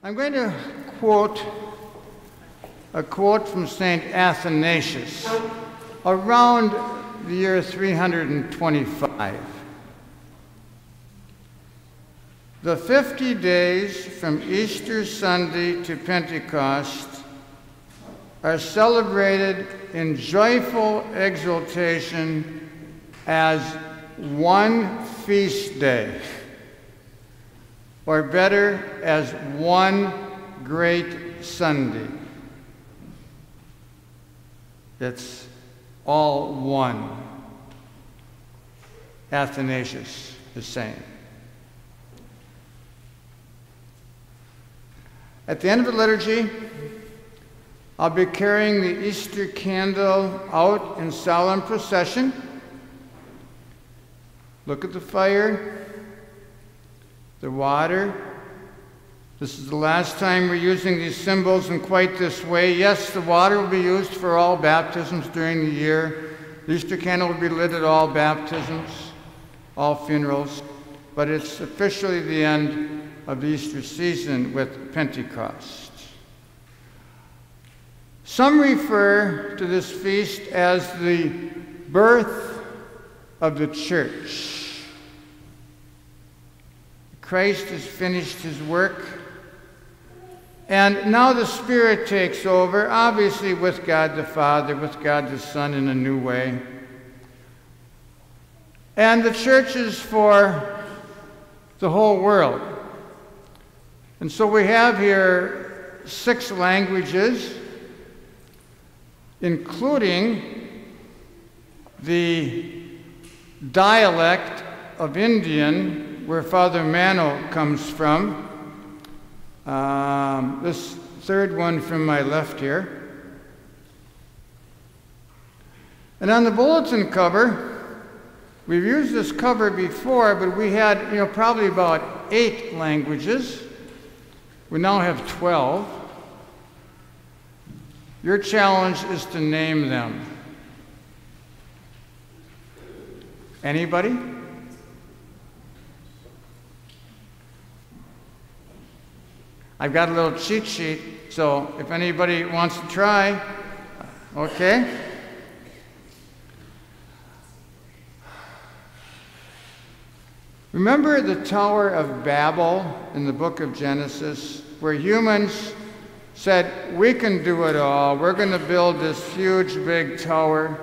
I'm going to quote a quote from St. Athanasius around the year 325. The 50 days from Easter Sunday to Pentecost are celebrated in joyful exultation as one feast day, or better, as one great Sunday. It's all one, Athanasius is saying. At the end of the liturgy, I'll be carrying the Easter candle out in solemn procession. Look at the fire, the water. This is the last time we're using these symbols in quite this way. Yes, the water will be used for all baptisms during the year. The Easter candle will be lit at all baptisms, all funerals, but it's officially the end of the Easter season with Pentecost. Some refer to this feast as the birth of the church. Christ has finished his work, and now the Spirit takes over, obviously with God the Father, with God the Son in a new way. And the church is for the whole world. And so we have here 6 languages, including the dialect of Indian, where Father Mano comes from. This third one from my left here. And on the bulletin cover, we've used this cover before, but we had, probably about 8 languages. We now have 12. Your challenge is to name them. Anybody? I've got a little cheat sheet, so if anybody wants to try, okay? Remember the Tower of Babel in the book of Genesis, where humans said, we can do it all. We're going to build this huge, big tower.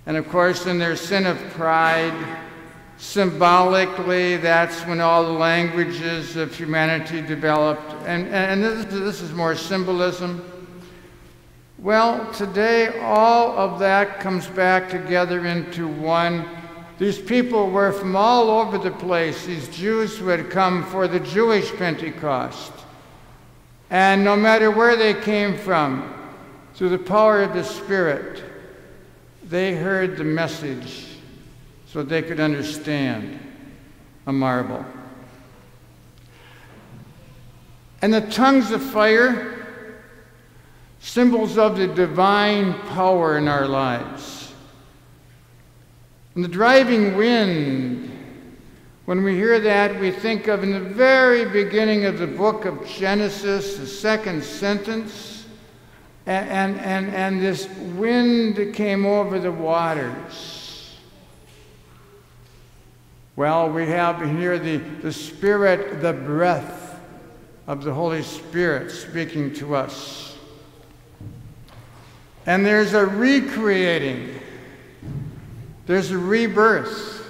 And of course, in their sin of pride, symbolically, that's when all the languages of humanity developed. And this is more symbolism. Well, today, all of that comes back together into one. These people were from all over the place, these Jews who had come for the Jewish Pentecost. And no matter where they came from, through the power of the Spirit, they heard the message so they could understand a marvel. And the tongues of fire, symbols of the divine power in our lives. And the driving wind, when we hear that, we think of in the very beginning of the book of Genesis, the second sentence, and this wind came over the waters. Well, we have here the Spirit, the breath of the Holy Spirit speaking to us. And there's a recreating, there's a rebirth,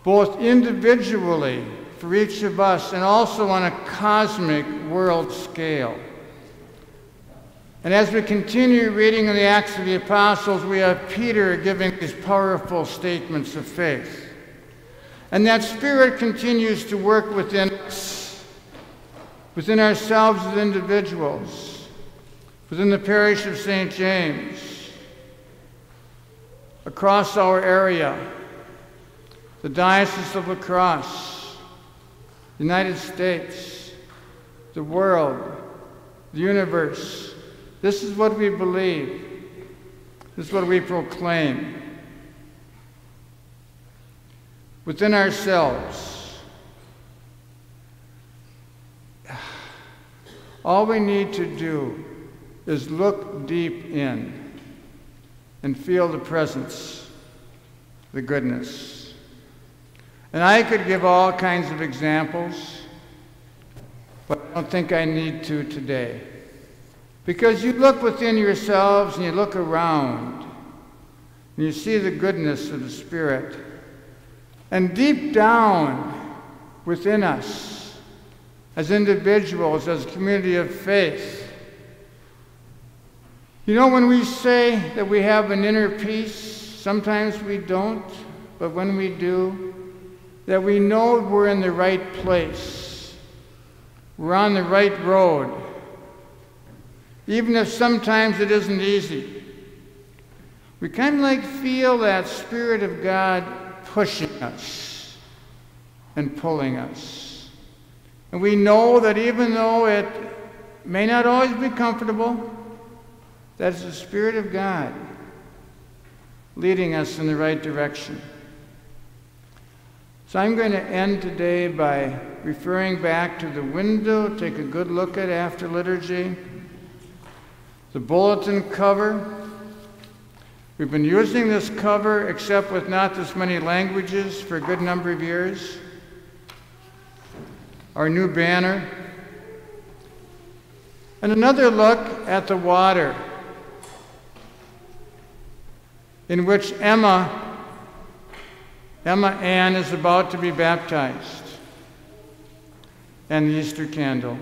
both individually for each of us and also on a cosmic world scale. And as we continue reading in the Acts of the Apostles, we have Peter giving these powerful statements of faith. And that Spirit continues to work within us, within ourselves as individuals, within the parish of St. James, across our area, the Diocese of La Crosse, the United States, the world, the universe. This is what we believe. This is what we proclaim. Within ourselves, All we need to do is look deep in and feel the presence, the goodness. And I could give all kinds of examples, but I don't think I need to today. Because you look within yourselves and you look around and you see the goodness of the Spirit. And deep down within us, as individuals, as a community of faith, you know, when we say that we have an inner peace, sometimes we don't, but when we do, that we know we're in the right place. We're on the right road. Even if sometimes it isn't easy. We kind of like feel that Spirit of God pushing us and pulling us. And we know that even though it may not always be comfortable, that's the Spirit of God leading us in the right direction. So I'm going to end today by referring back to the window, take a good look at after liturgy, the bulletin cover. We've been using this cover, except with not this many languages, for a good number of years. Our new banner. And another look at the water, in which Emma Ann is about to be baptized, and the Easter candle.